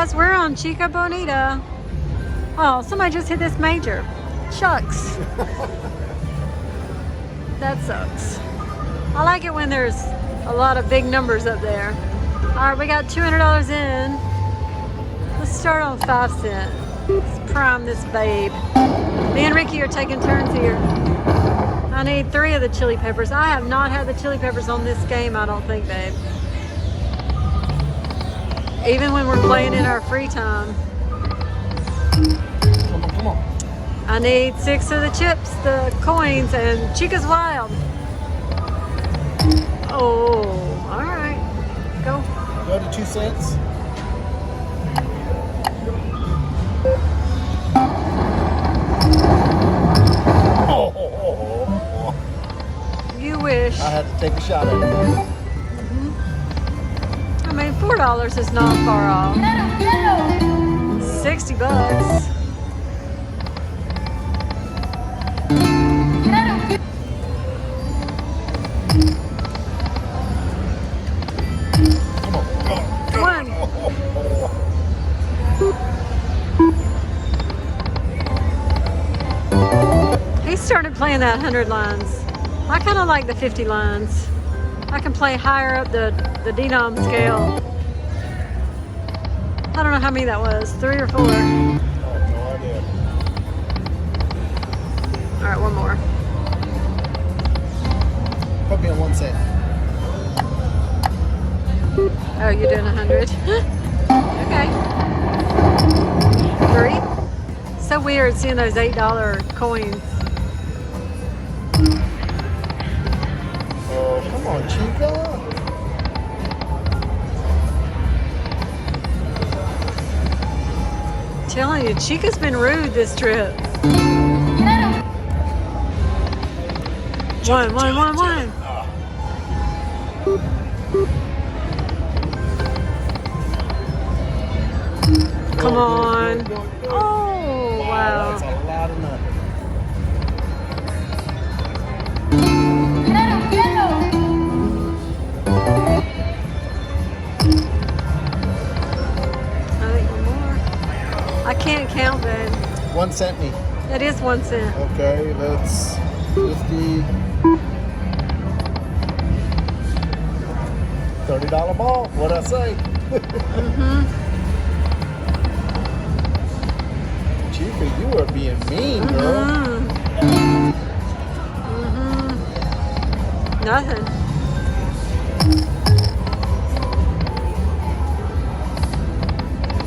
guys, we're on Chica Bonita. Oh, somebody just hit this major. Shucks. That sucks. I like it when there's a lot of big numbers up there. All right, we got $200 in. Let's start on 5 cents. Let's prime this babe. Me and Ricky are taking turns here. I need 3 of the chili peppers. I have not had the chili peppers on this game, I don't think, babe. Even when we're playing in our free time. Come on. I need 6 of the chips, the coins, and Chica's Wild. Oh, all right. Go. Go to 2 cents. You wish. I had to take a shot at it. I mean, $4 is not far off. 60 bucks. Come on. He started playing that 100 lines. I kind of like the 50 lines. I can play higher up the denom scale. I don't know how many that was, 3 or 4. Oh, no idea. All right, one more. Put me on 1 cent. Oh, you're doing 100. Okay. 3. So weird seeing those $8 coins. Oh, come on, Chica. Telling you, Chica's been rude this trip. One. Come on. Oh, wow. That's a lot of nothing. I think one more. I can't count, babe. 1 cent me. It is 1 cent. Okay, that's 50. $30 ball. What'd I say? Chica, you are being mean, girl. Nothing.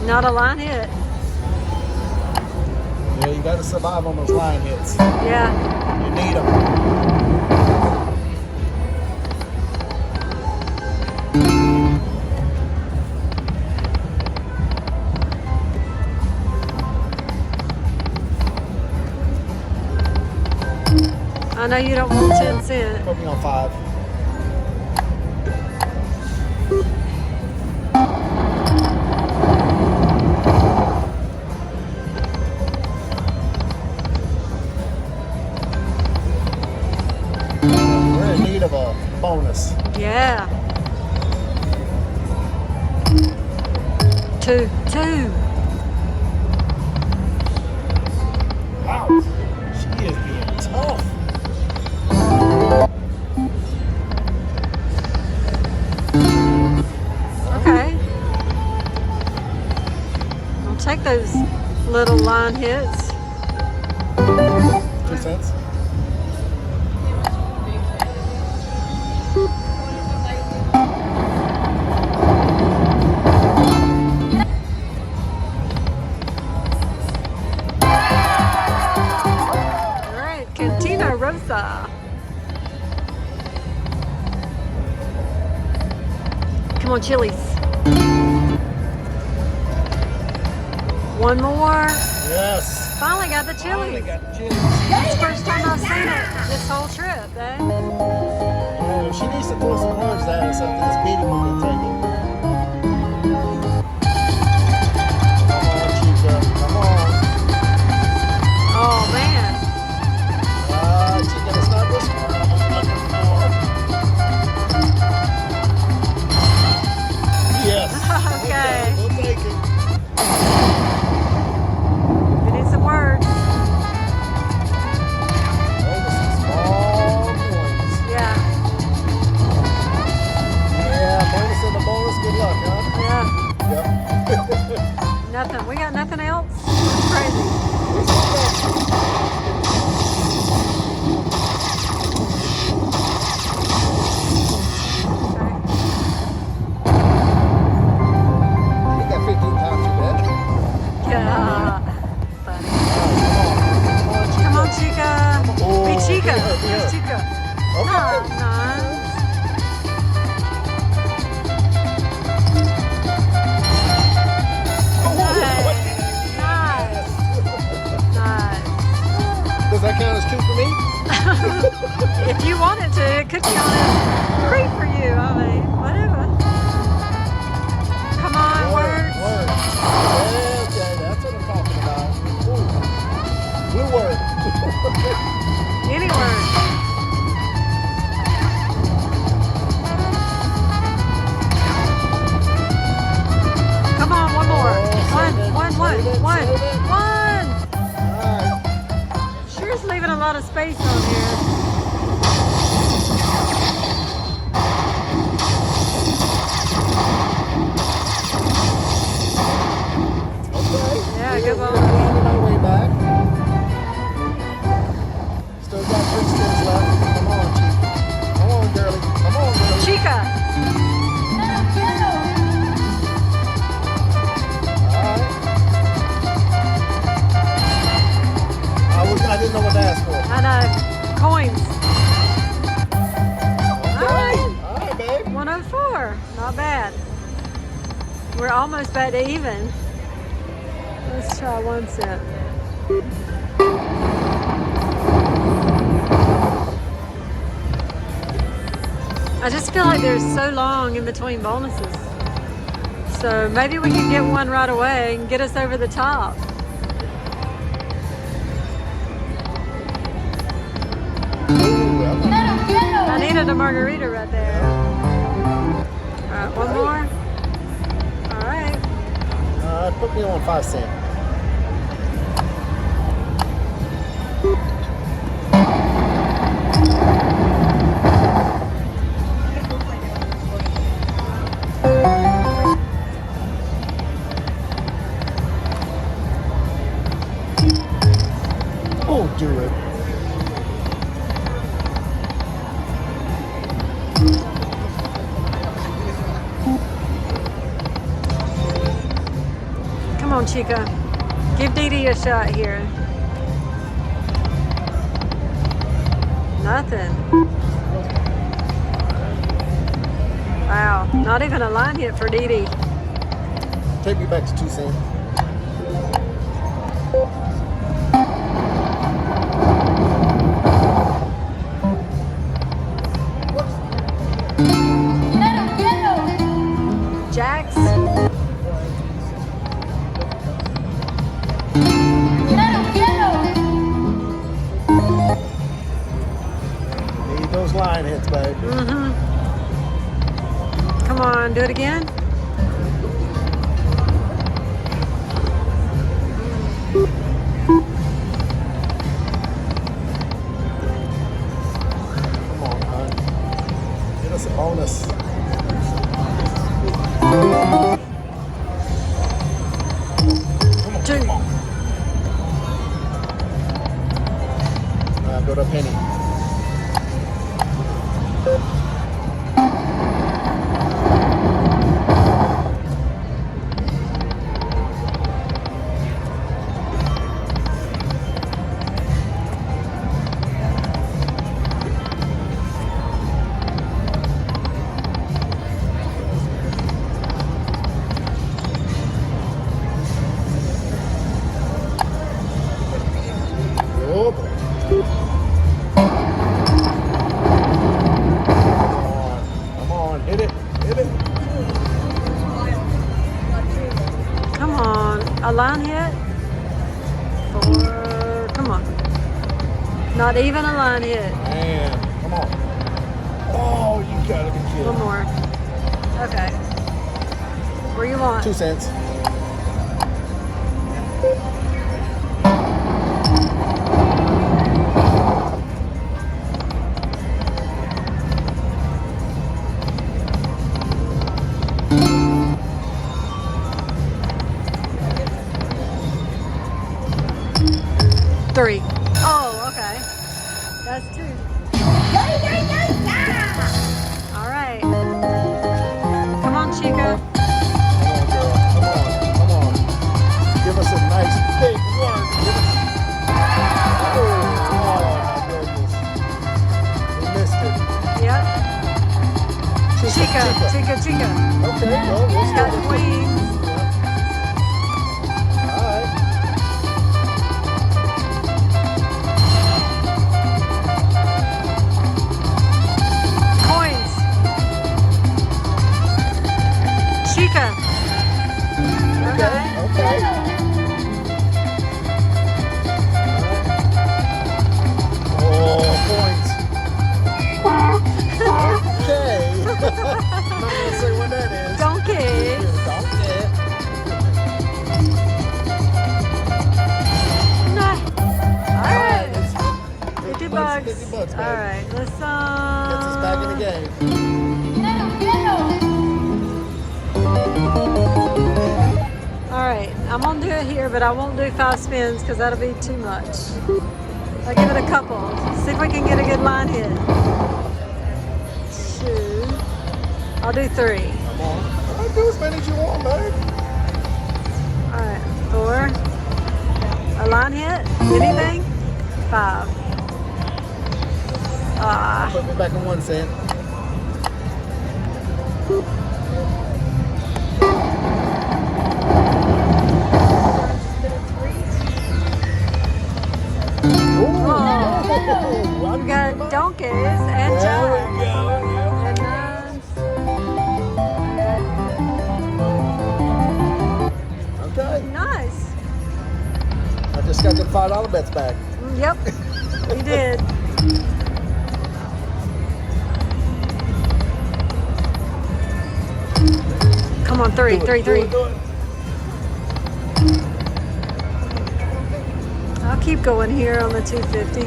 Not a line hit. Yeah, you got to survive on those line hits. Yeah. You need them. I know you don't want 10 cents. Put me on 5. We're in need of a bonus. Yeah. 2. Wow. She is being tough. Okay. I'll take those little line hits. 2 cents. All right, Cantina Rosa. Come on, Chili's. One more. Yes. Finally got the Finally Chili's. got the chilies. It's the first time I've seen it this whole trip, eh? Oh, she needs to throw some words at us after this beating we've been taking. Come on, Chica. Come on. Oh, man. Chica, it's not this one I was looking for. Yes. Okay. We'll take it. One. Alright. Sure is leaving a lot of space on here. Okay. Yeah, good ball. We're on our way back. Still got 3 spins left. Come on, Chica. Come on, girlie. Come on, girlie. Chica. Alright. I didn't know what to ask for. And coins. Okay. Alright, babe. 104. Not bad. We're almost back to even. Let's try 1 cent. I just feel like there's so long in between bonuses. So maybe we can get one right away and get us over the top. I needed a margarita right there. Alright, one more. Alright. Put me on 5 cents. Oh, do it. Come on, Chica. Give Dee Dee a shot here. Nothing. Wow. Not even a line hit for Dee Dee. Take me back to 2 cents. Jacks. Need those line hits, babe. Mm-hmm. Come on, do it again. Come on, hon. Get us a bonus. Two. Go to a penny. Oh boy. Come on, hit it, hit it. Come on. A line hit. 4. Come on. Not even a line hit. Man, come on. Oh, you gotta be kidding. One more. Okay. Where you want? 2 cents. Three. Oh, okay. That's 2. All right. Come on, Chica. Come on, girl. Come on, come on. Give us a nice big one. Oh my goodness. We missed it. Yep. Chica. Okay, well, we'll Got start. wings. All right. Coins. Chica. Okay. Okay. Oh, points. Okay. I'm not gonna say what that is. Donkeys. Donkey. $50, baby. All right, let's Gets us back in the game. All right, I'm gonna do it here, but I won't do 5 spins because that'll be too much. I'll give it a couple. See if we can get a good line hit. 2. I'll do 3. Come on. I'll do as many as you want, babe. All right, 4. A line hit? Anything? 5. Put me back in 1 cent. We got donkeys and jacks. And nines. Okay. Nice. I just got the $5 bets back. Yep, you did. Come on, 3, 3, 3. Do it. I'll keep going here on the 250.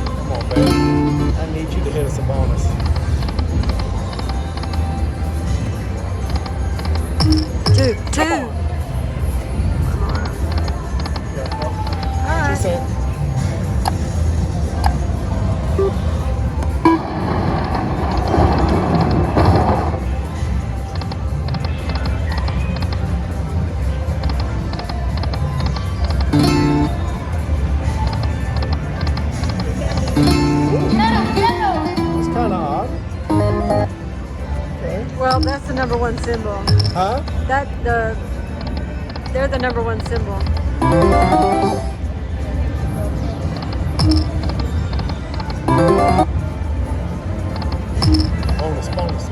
Come on, babe. I need you to hit us a bonus. 2, 2. Yeah. All right. 2 cents. It's kind of odd. Okay. Well, that's the number 1 symbol. Huh? They're the number 1 symbol. Bonus, bonus.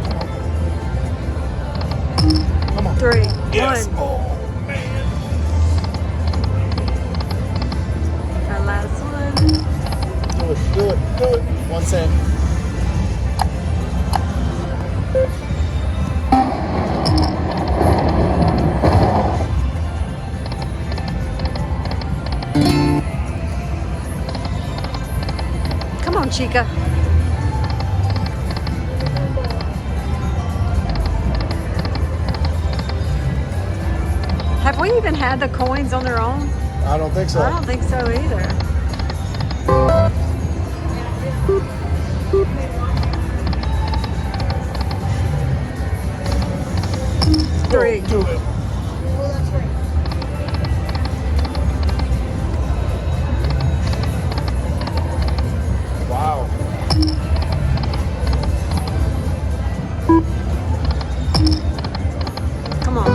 Come on. 3, Yes. 1. Oh, man. Our last one. Do it, do it, do it. 1 cent. Come on, Chica. Have we even had the coins on their own? I don't think so. I don't think so either. Three. Do it. Wow. Come on.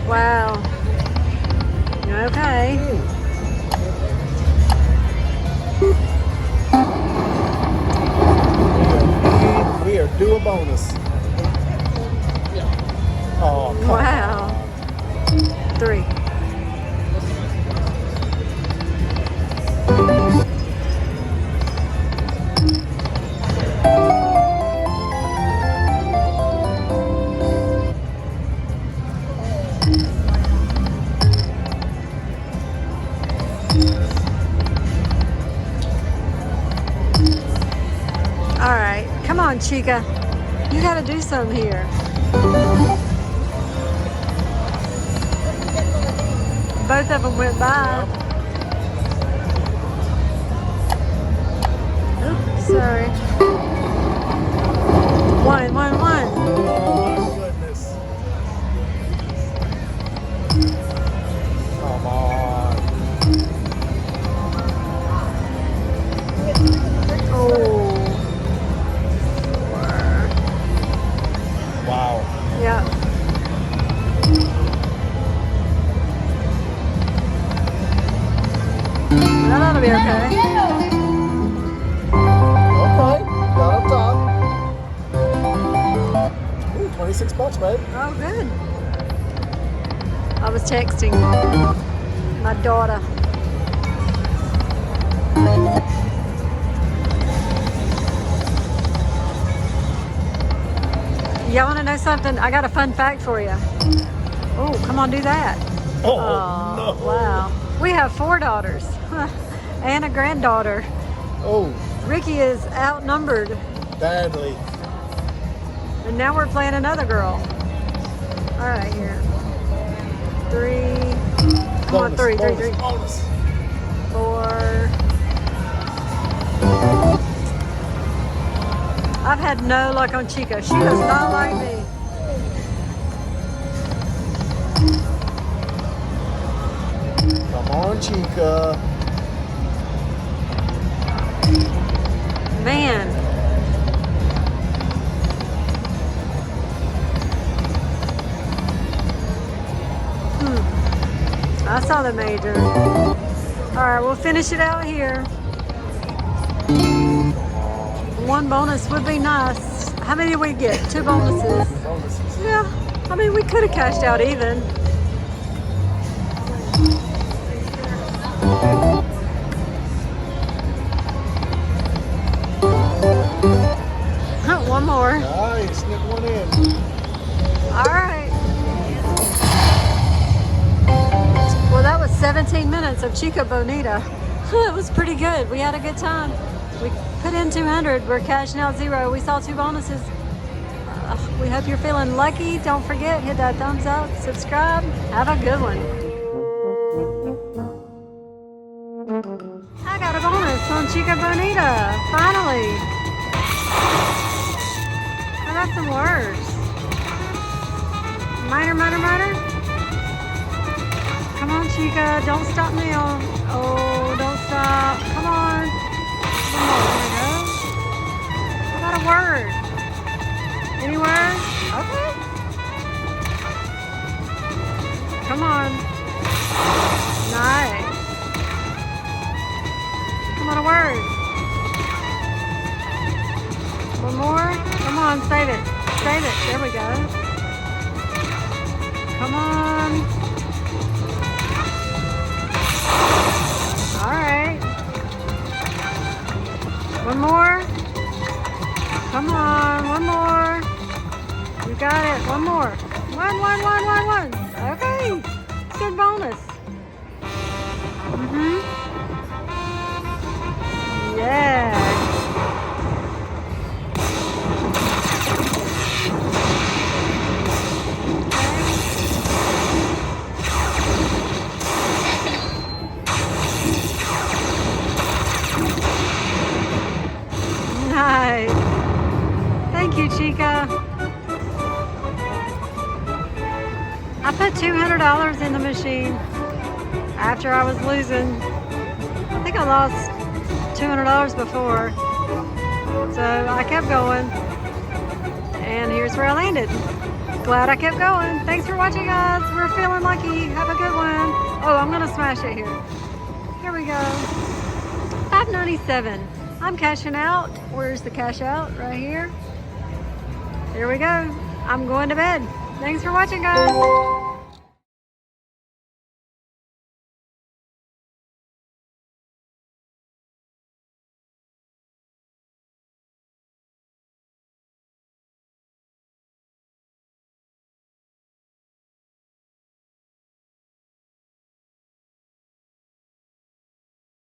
Wow. Okay. We are due a bonus. Oh, come Wow. on. 3. All right, come on, Chica. You got to do something here. Both of them went by. Oops, sorry. 1, 1, 1. Oh, my goodness. Come on. Oh. Wow. Yeah. That ought to be okay. Okay. Got up top. Ooh, 26 bucks, babe. Oh, good. I was texting. My daughter. Y'all want to know something? I got a fun fact for you. Oh, come on, do that. Oh, no. Wow. We have 4 daughters and a granddaughter. Oh. Ricky is outnumbered. Badly. And now we're playing another girl. All right, here. 3. Come on, Bonus, 3, bonus, 3, 3. bonus. 4. I've had no luck on Chica. She does not like me. Come on, Chica. Man. I saw the major. All right, we'll finish it out here. 1 bonus would be nice. How many did we get? 2 bonuses. Bonuses. Yeah, I mean, we could have cashed out even. One more. Nice, sneak one in. All right. Well, that was 17 minutes of Chica Bonita. It was pretty good. We had a good time. We put in 200. We're cashing out 0. We saw 2 bonuses. We hope you're feeling lucky. Don't forget, hit that thumbs up, subscribe. Have a good one. I got a bonus on Chica Bonita. Finally. I got some words. Minor. Come on, Chica. Don't stop now. Oh, don't stop. Come on. One more. There we go. I got a word. Any word? Okay. Come on. Nice. Come on, a word. One more. Come on, save it. Save it. There we go. Come on. All right. One more. Come on. One more. You got it. One more. One. Okay. Good bonus. Yeah. Nice. Thank you, Chica. I put $200 in the machine after I was losing. I think I lost $200 before. So I kept going. And here's where I landed. Glad I kept going. Thanks for watching, guys. We're feeling lucky. Have a good one. Oh, I'm going to smash it here. Here we go. $5.97. I'm cashing out. Where's the cash out? Right here. Here we go. I'm going to bed. Thanks for watching, guys.